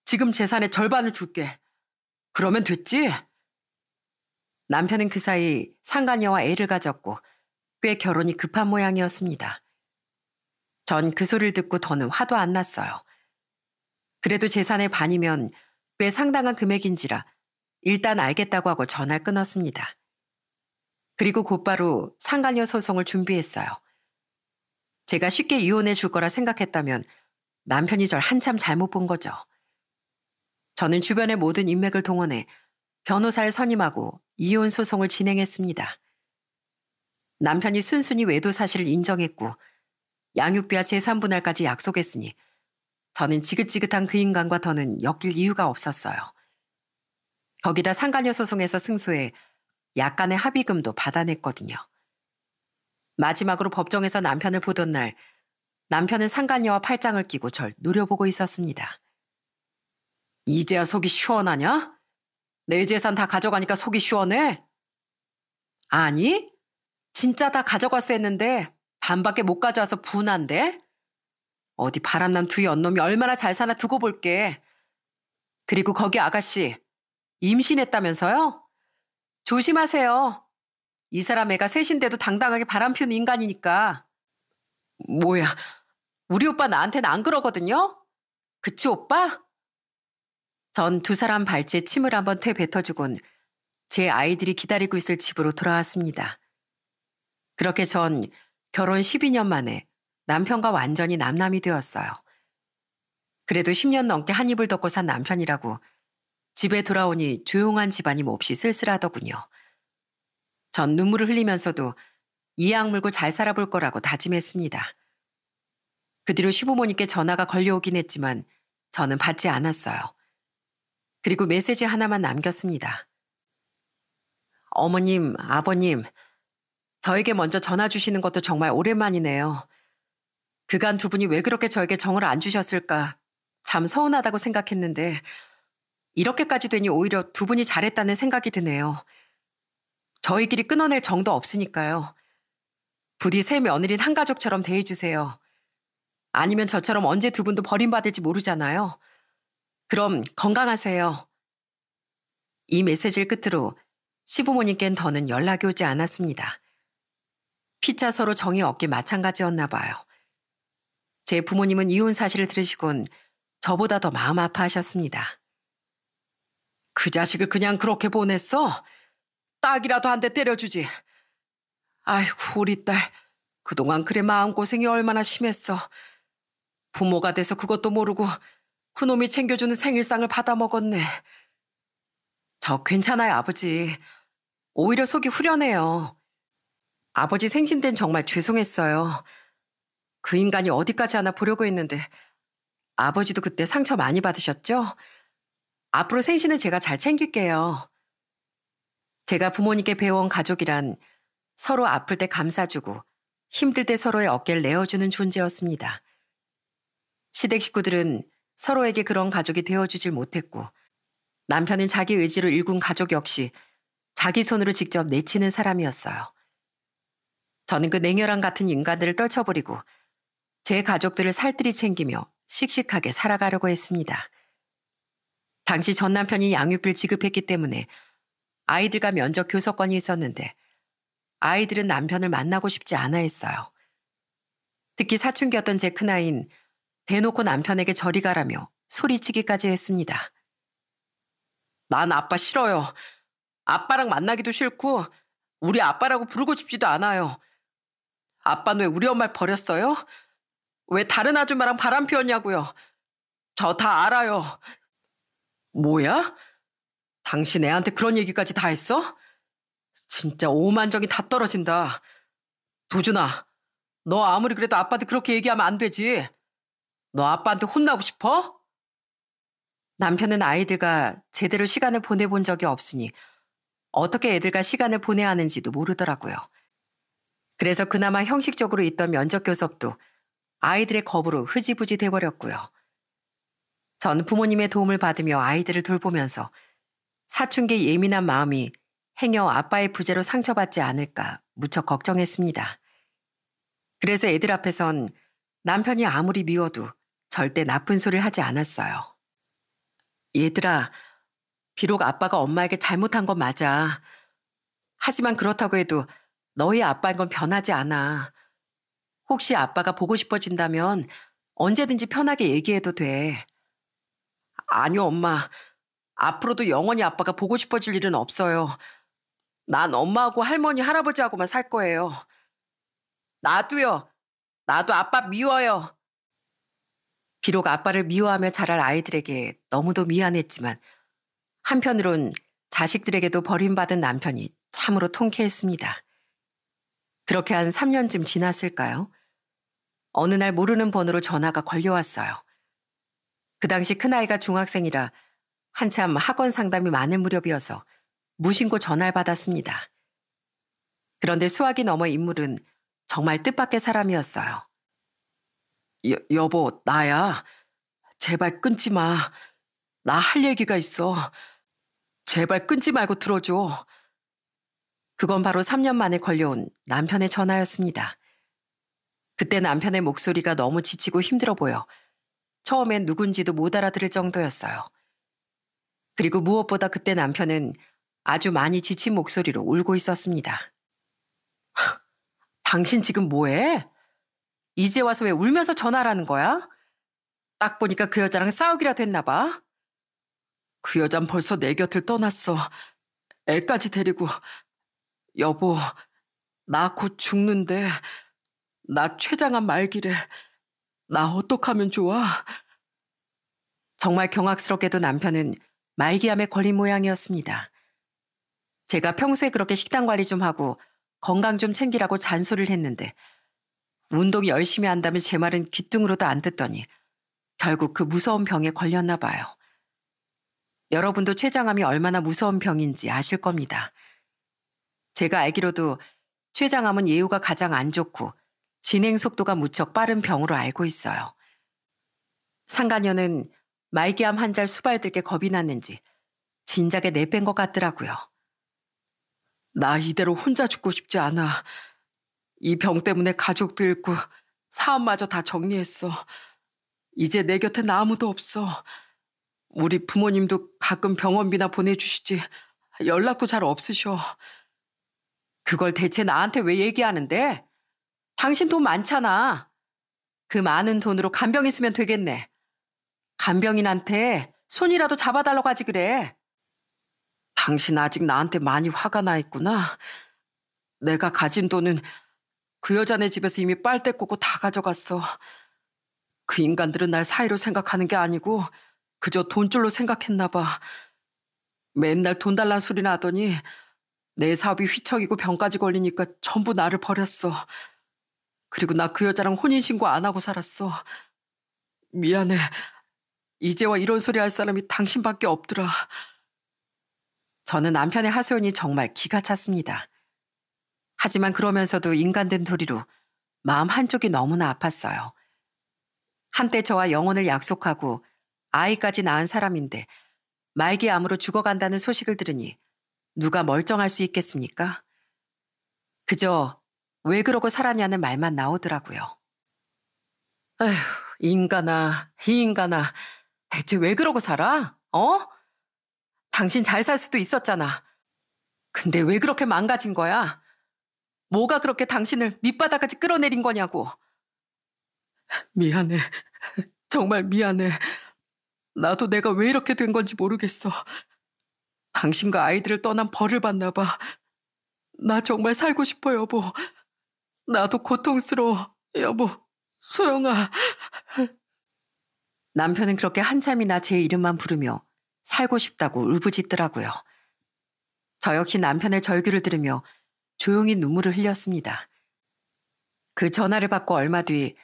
S1: 지금 재산의 절반을 줄게. 그러면 됐지? 남편은 그 사이 상간녀와 애를 가졌고 꽤 결혼이 급한 모양이었습니다. 전 그 소리를 듣고 더는 화도 안 났어요. 그래도 재산의 반이면 꽤 상당한 금액인지라 일단 알겠다고 하고 전화를 끊었습니다. 그리고 곧바로 상간녀 소송을 준비했어요. 제가 쉽게 이혼해 줄 거라 생각했다면 남편이 절 한참 잘못 본 거죠. 저는 주변의 모든 인맥을 동원해 변호사를 선임하고 이혼 소송을 진행했습니다. 남편이 순순히 외도 사실을 인정했고 양육비와 재산 분할까지 약속했으니 저는 지긋지긋한 그 인간과 더는 엮일 이유가 없었어요. 거기다 상간녀 소송에서 승소해 약간의 합의금도 받아냈거든요. 마지막으로 법정에서 남편을 보던 날 남편은 상간녀와 팔짱을 끼고 절 노려보고 있었습니다. 이제야 속이 시원하냐? 내 재산 다 가져가니까 속이 시원해? 아니, 진짜 다 가져갔어 했는데 반밖에 못 가져와서 분한데? 어디 바람난 두 연놈이 얼마나 잘 사나 두고 볼게. 그리고 거기 아가씨 임신했다면서요? 조심하세요. 이 사람 애가 셋인데도 당당하게 바람 피우는 인간이니까. 뭐야, 우리 오빠 나한테는 안 그러거든요? 그치 오빠? 전 두 사람 발치에 침을 한번 퇴 뱉어주곤 제 아이들이 기다리고 있을 집으로 돌아왔습니다. 그렇게 전 결혼 12년 만에 남편과 완전히 남남이 되었어요. 그래도 10년 넘게 한 입을 덮고 산 남편이라고 집에 돌아오니 조용한 집안이 몹시 쓸쓸하더군요. 전 눈물을 흘리면서도 이악 물고 잘 살아볼 거라고 다짐했습니다. 그 뒤로 시부모님께 전화가 걸려오긴 했지만 저는 받지 않았어요. 그리고 메시지 하나만 남겼습니다. 어머님, 아버님, 저에게 먼저 전화 주시는 것도 정말 오랜만이네요. 그간 두 분이 왜 그렇게 저에게 정을 안 주셨을까 참 서운하다고 생각했는데 이렇게까지 되니 오히려 두 분이 잘했다는 생각이 드네요. 저희끼리 끊어낼 정도 없으니까요. 부디 새 며느린 한 가족처럼 대해주세요. 아니면 저처럼 언제 두 분도 버림받을지 모르잖아요. 그럼 건강하세요. 이 메시지를 끝으로 시부모님께는 더는 연락이 오지 않았습니다. 피차 서로 정이 없기 마찬가지였나 봐요. 제 부모님은 이혼 사실을 들으시곤 저보다 더 마음 아파하셨습니다. 그 자식을 그냥 그렇게 보냈어? 딱이라도 한 대 때려주지. 아이고 우리 딸 그동안 그래 마음고생이 얼마나 심했어. 부모가 돼서 그것도 모르고 그놈이 챙겨주는 생일상을 받아먹었네. 저 괜찮아요 아버지. 오히려 속이 후련해요. 아버지 생신 땐 정말 죄송했어요. 그 인간이 어디까지 하나 보려고 했는데 아버지도 그때 상처 많이 받으셨죠? 앞으로 생신은 제가 잘 챙길게요. 제가 부모님께 배워온 가족이란 서로 아플 때 감싸주고 힘들 때 서로의 어깨를 내어주는 존재였습니다. 시댁 식구들은 서로에게 그런 가족이 되어주질 못했고 남편은 자기 의지로 일군 가족 역시 자기 손으로 직접 내치는 사람이었어요. 저는 그 냉혈한 같은 인간들을 떨쳐버리고 제 가족들을 살뜰히 챙기며 씩씩하게 살아가려고 했습니다. 당시 전 남편이 양육비를 지급했기 때문에 아이들과 면접 교섭권이 있었는데 아이들은 남편을 만나고 싶지 않아 했어요. 특히 사춘기였던 제 큰아이는 대놓고 남편에게 저리 가라며 소리치기까지 했습니다. 난 아빠 싫어요. 아빠랑 만나기도 싫고 우리 아빠라고 부르고 싶지도 않아요. 아빠는 왜 우리 엄마를 버렸어요? 왜 다른 아줌마랑 바람 피웠냐고요. 저 다 알아요. 뭐야? 당신 애한테 그런 얘기까지 다 했어? 진짜 오만정이 다 떨어진다. 도준아, 너 아무리 그래도 아빠한테 그렇게 얘기하면 안 되지. 너 아빠한테 혼나고 싶어? 남편은 아이들과 제대로 시간을 보내본 적이 없으니 어떻게 애들과 시간을 보내야 하는지도 모르더라고요. 그래서 그나마 형식적으로 있던 면접 교섭도 아이들의 겁으로 흐지부지 돼버렸고요. 전 부모님의 도움을 받으며 아이들을 돌보면서 사춘기 예민한 마음이 행여 아빠의 부재로 상처받지 않을까 무척 걱정했습니다. 그래서 애들 앞에선 남편이 아무리 미워도 절대 나쁜 소리를 하지 않았어요. 얘들아, 비록 아빠가 엄마에게 잘못한 건 맞아. 하지만 그렇다고 해도 너희 아빠인 건 변하지 않아. 혹시 아빠가 보고 싶어진다면 언제든지 편하게 얘기해도 돼. 아니요, 엄마. 앞으로도 영원히 아빠가 보고 싶어질 일은 없어요. 난 엄마하고 할머니, 할아버지하고만 살 거예요. 나도요. 나도 아빠 미워요. 비록 아빠를 미워하며 자랄 아이들에게 너무도 미안했지만 한편으론 자식들에게도 버림받은 남편이 참으로 통쾌했습니다. 그렇게 한 3년쯤 지났을까요? 어느 날 모르는 번호로 전화가 걸려왔어요. 그 당시 큰아이가 중학생이라 한참 학원 상담이 많은 무렵이어서 무심코 전화를 받았습니다. 그런데 수학이 넘어 인물은 정말 뜻밖의 사람이었어요. 여보, 나야. 제발 끊지 마. 나 할 얘기가 있어. 제발 끊지 말고 들어줘. 그건 바로 3년 만에 걸려온 남편의 전화였습니다. 그때 남편의 목소리가 너무 지치고 힘들어 보여 처음엔 누군지도 못 알아들을 정도였어요. 그리고 무엇보다 그때 남편은 아주 많이 지친 목소리로 울고 있었습니다. 당신 지금 뭐해? 이제 와서 왜 울면서 전화하라는 거야? 딱 보니까 그 여자랑 싸우기라도 했나 봐.
S2: 그 여잔 벌써 내 곁을 떠났어. 애까지 데리고. 여보, 나 곧 죽는데. 나 췌장암 말기래. 나 어떡하면 좋아?
S1: 정말 경악스럽게도 남편은 말기암에 걸린 모양이었습니다. 제가 평소에 그렇게 식단 관리 좀 하고 건강 좀 챙기라고 잔소리를 했는데 운동 열심히 한다면 제 말은 귀등으로도 안 듣더니 결국 그 무서운 병에 걸렸나 봐요. 여러분도 췌장암이 얼마나 무서운 병인지 아실 겁니다. 제가 알기로도 췌장암은 예후가 가장 안 좋고 진행 속도가 무척 빠른 병으로 알고 있어요. 상간녀는 말기암 환자 수발들게 겁이 났는지 진작에 내뺀 것 같더라고요.
S2: 나 이대로 혼자 죽고 싶지 않아. 이 병 때문에 가족도 잃고 사업마저 다 정리했어. 이제 내 곁엔 아무도 없어. 우리 부모님도 가끔 병원비나 보내주시지 연락도 잘 없으셔.
S1: 그걸 대체 나한테 왜 얘기하는데? 당신 돈 많잖아. 그 많은 돈으로 간병인 쓰면 되겠네. 간병인한테 손이라도 잡아달라고 하지 그래.
S2: 당신 아직 나한테 많이 화가 나 있구나. 내가 가진 돈은 그 여자네 집에서 이미 빨대 꽂고 다 가져갔어. 그 인간들은 날 사이로 생각하는 게 아니고 그저 돈줄로 생각했나 봐. 맨날 돈 달란 소리나 하더니 내 사업이 휘청이고 병까지 걸리니까 전부 나를 버렸어. 그리고 나 그 여자랑 혼인신고 안 하고 살았어. 미안해. 이제와 이런 소리 할 사람이 당신밖에 없더라.
S1: 저는 남편의 하소연이 정말 기가 찼습니다. 하지만 그러면서도 인간된 도리로 마음 한쪽이 너무나 아팠어요. 한때 저와 영혼을 약속하고 아이까지 낳은 사람인데 말기암으로 죽어간다는 소식을 들으니 누가 멀쩡할 수 있겠습니까? 그저 왜 그러고 살았냐는 말만 나오더라고요.
S2: 에휴, 인간아, 이 인간아. 대체 왜 그러고 살아? 어?
S1: 당신 잘 살 수도 있었잖아. 근데 왜 그렇게 망가진 거야? 뭐가 그렇게 당신을 밑바닥까지 끌어내린 거냐고.
S2: 미안해. 정말 미안해. 나도 내가 왜 이렇게 된 건지 모르겠어. 당신과 아이들을 떠난 벌을 받나 봐. 나 정말 살고 싶어, 여보. 나도 고통스러워, 여보. 소영아.
S1: 남편은 그렇게 한참이나 제 이름만 부르며 살고 싶다고 울부짖더라고요. 저 역시 남편의 절규를 들으며 조용히 눈물을 흘렸습니다. 그 전화를 받고 얼마 뒤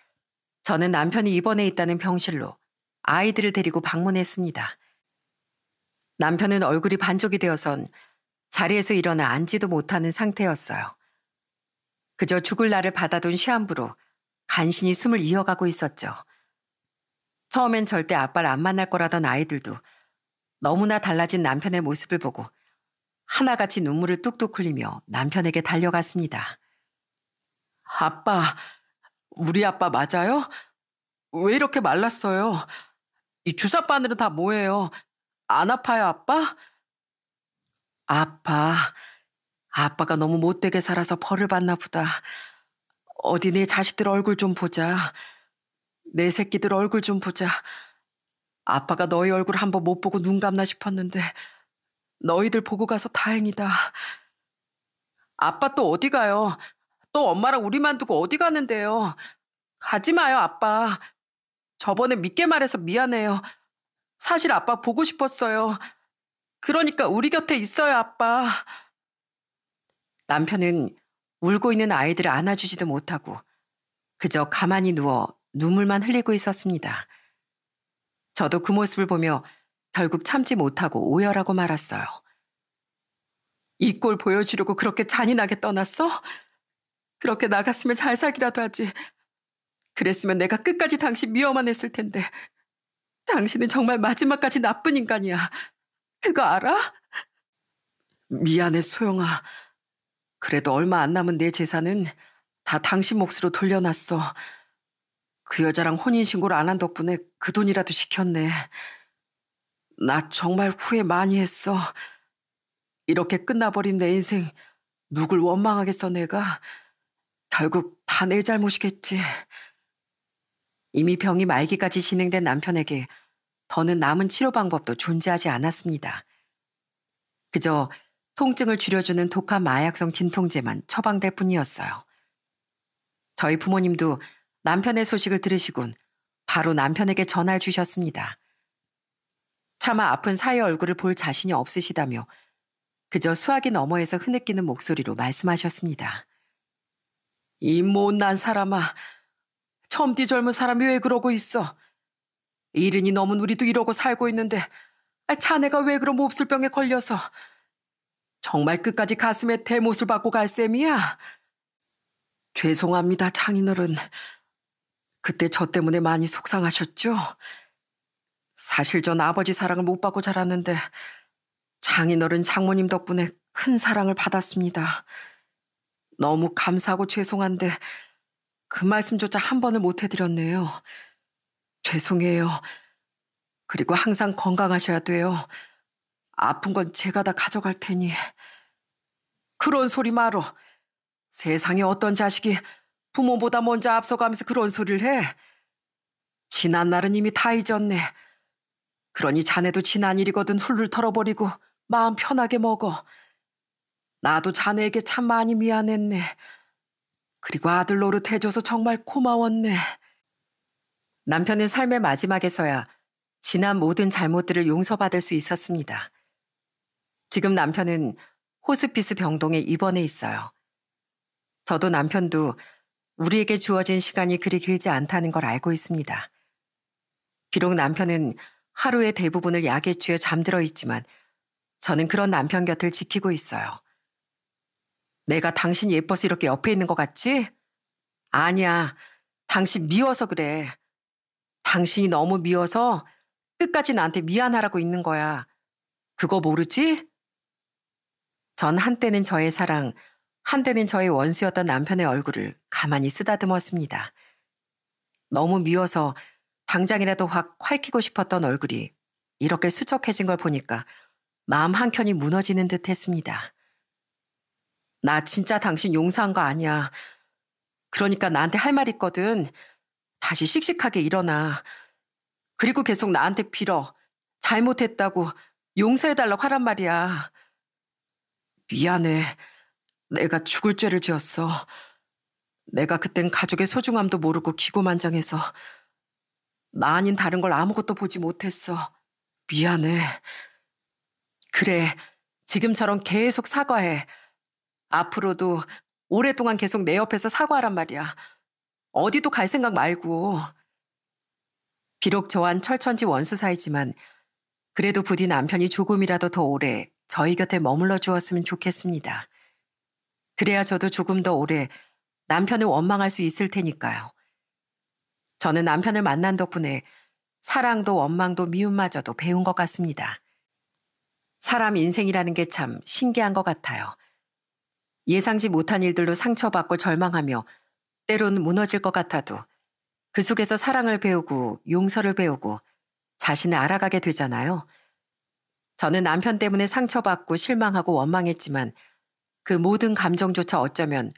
S1: 저는 남편이 입원해 있다는 병실로 아이들을 데리고 방문했습니다. 남편은 얼굴이 반쪽이 되어선 자리에서 일어나 앉지도 못하는 상태였어요. 그저 죽을 날을 받아둔 시한부로 간신히 숨을 이어가고 있었죠. 처음엔 절대 아빠를 안 만날 거라던 아이들도 너무나 달라진 남편의 모습을 보고 하나같이 눈물을 뚝뚝 흘리며 남편에게 달려갔습니다.
S2: 아빠, 우리 아빠 맞아요? 왜 이렇게 말랐어요? 이 주사 바늘은 다 뭐예요? 안 아파요, 아빠? 아빠가 너무 못되게 살아서 벌을 받나 보다. 어디 내 자식들 얼굴 좀 보자. 내 새끼들 얼굴 좀 보자. 아빠가 너희 얼굴 한번 못 보고 눈 감나 싶었는데 너희들 보고 가서 다행이다. 아빠 또 어디 가요? 또 엄마랑 우리만 두고 어디 가는데요? 가지 마요, 아빠. 저번에 믿게 말해서 미안해요. 사실 아빠 보고 싶었어요. 그러니까 우리 곁에 있어요, 아빠.
S1: 남편은 울고 있는 아이들을 안아주지도 못하고 그저 가만히 누워 눈물만 흘리고 있었습니다. 저도 그 모습을 보며 결국 참지 못하고 오열하고 말았어요.
S2: 이 꼴 보여주려고 그렇게 잔인하게 떠났어? 그렇게 나갔으면 잘 살기라도 하지. 그랬으면 내가 끝까지 당신 미워만 했을 텐데. 당신은 정말 마지막까지 나쁜 인간이야. 그거 알아? 미안해, 소영아. 그래도 얼마 안 남은 내 재산은 다 당신 몫으로 돌려놨어. 그 여자랑 혼인신고를 안 한 덕분에 그 돈이라도 지켰네. 나 정말 후회 많이 했어. 이렇게 끝나버린 내 인생 누굴 원망하겠어 내가. 결국 다 내 잘못이겠지.
S1: 이미 병이 말기까지 진행된 남편에게 더는 남은 치료 방법도 존재하지 않았습니다. 그저 통증을 줄여주는 독한 마약성 진통제만 처방될 뿐이었어요. 저희 부모님도 남편의 소식을 들으시곤 바로 남편에게 전화를 주셨습니다. 차마 아픈 사위 얼굴을 볼 자신이 없으시다며 그저 수화기 너머에서 흐느끼는 목소리로 말씀하셨습니다. 이 못난 사람아, 젊디 젊은 사람이 왜 그러고 있어? 이른이 넘은 우리도 이러고 살고 있는데 자네가 왜 그런 몹쓸병에 걸려서 정말 끝까지 가슴에 대못을 받고 갈 셈이야? 죄송합니다, 장인어른. 그때 저 때문에 많이 속상하셨죠? 사실 전 아버지 사랑을 못 받고 자랐는데 장인어른 장모님 덕분에 큰 사랑을 받았습니다. 너무 감사하고 죄송한데 그 말씀조차 한 번을 못 해드렸네요. 죄송해요. 그리고 항상 건강하셔야 돼요. 아픈 건 제가 다 가져갈 테니. 그런 소리 말어. 세상에 어떤 자식이 부모보다 먼저 앞서가면서 그런 소리를 해. 지난 날은 이미 다 잊었네. 그러니 자네도 지난 일이거든 훌훌 털어버리고 마음 편하게 먹어. 나도 자네에게 참 많이 미안했네. 그리고 아들 노릇 해줘서 정말 고마웠네. 남편은 삶의 마지막에서야 지난 모든 잘못들을 용서받을 수 있었습니다. 지금 남편은 호스피스 병동에 입원해 있어요. 저도 남편도 우리에게 주어진 시간이 그리 길지 않다는 걸 알고 있습니다. 비록 남편은 하루의 대부분을 약에 취해 잠들어 있지만 저는 그런 남편 곁을 지키고 있어요. 내가 당신 예뻐서 이렇게 옆에 있는 것 같지? 아니야. 당신 미워서 그래. 당신이 너무 미워서 끝까지 나한테 미안하라고 있는 거야. 그거 모르지? 전 한때는 저의 사랑, 한때는 저의 원수였던 남편의 얼굴을 가만히 쓰다듬었습니다. 너무 미워서 당장이라도 확 핥히고 싶었던 얼굴이 이렇게 수척해진 걸 보니까 마음 한켠이 무너지는 듯 했습니다. 나 진짜 당신 용서한 거 아니야. 그러니까 나한테 할 말 있거든. 다시 씩씩하게 일어나. 그리고 계속 나한테 빌어. 잘못했다고 용서해달라고 하란 말이야. 미안해. 내가 죽을 죄를 지었어. 내가 그땐 가족의 소중함도 모르고 기고만장해서 나 아닌 다른 걸 아무것도 보지 못했어. 미안해. 그래, 지금처럼 계속 사과해. 앞으로도 오랫동안 계속 내 옆에서 사과하란 말이야. 어디도 갈 생각 말고. 비록 저와는 철천지 원수 사이지만 그래도 부디 남편이 조금이라도 더 오래 저희 곁에 머물러 주었으면 좋겠습니다. 그래야 저도 조금 더 오래 남편을 원망할 수 있을 테니까요. 저는 남편을 만난 덕분에 사랑도 원망도 미움마저도 배운 것 같습니다. 사람 인생이라는 게 참 신기한 것 같아요. 예상치 못한 일들로 상처받고 절망하며 때로는 무너질 것 같아도 그 속에서 사랑을 배우고 용서를 배우고 자신을 알아가게 되잖아요. 저는 남편 때문에 상처받고 실망하고 원망했지만 그 모든 감정조차 어쩌면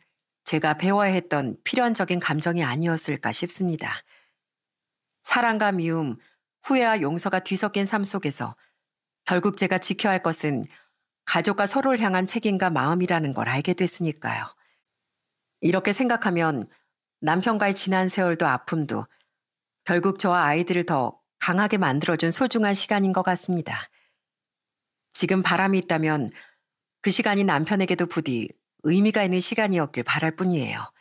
S1: 제가 배워야 했던 필연적인 감정이 아니었을까 싶습니다. 사랑과 미움, 후회와 용서가 뒤섞인 삶 속에서 결국 제가 지켜야 할 것은 가족과 서로를 향한 책임과 마음이라는 걸 알게 됐으니까요. 이렇게 생각하면 남편과의 지난 세월도 아픔도 결국 저와 아이들을 더 강하게 만들어준 소중한 시간인 것 같습니다. 지금 바람이 있다면 그 시간이 남편에게도 부디 의미가 있는 시간이었길 바랄 뿐이에요.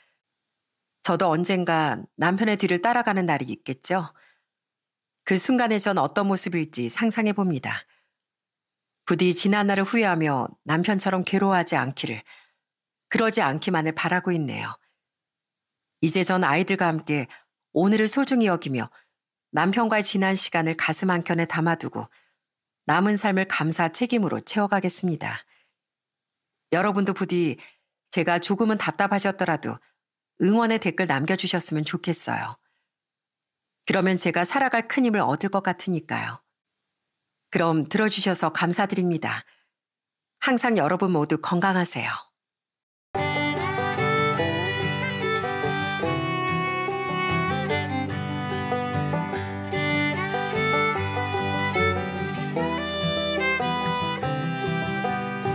S1: 저도 언젠가 남편의 뒤를 따라가는 날이 있겠죠. 그 순간에 전 어떤 모습일지 상상해 봅니다. 부디 지난 날을 후회하며 남편처럼 괴로워하지 않기를, 그러지 않기만을 바라고 있네요. 이제 전 아이들과 함께 오늘을 소중히 여기며 남편과의 지난 시간을 가슴 한켠에 담아두고 남은 삶을 감사 책임으로 채워가겠습니다. 여러분도 부디 제가 조금은 답답하셨더라도 응원의 댓글 남겨주셨으면 좋겠어요. 그러면 제가 살아갈 큰 힘을 얻을 것 같으니까요. 그럼 들어주셔서 감사드립니다. 항상 여러분 모두 건강하세요.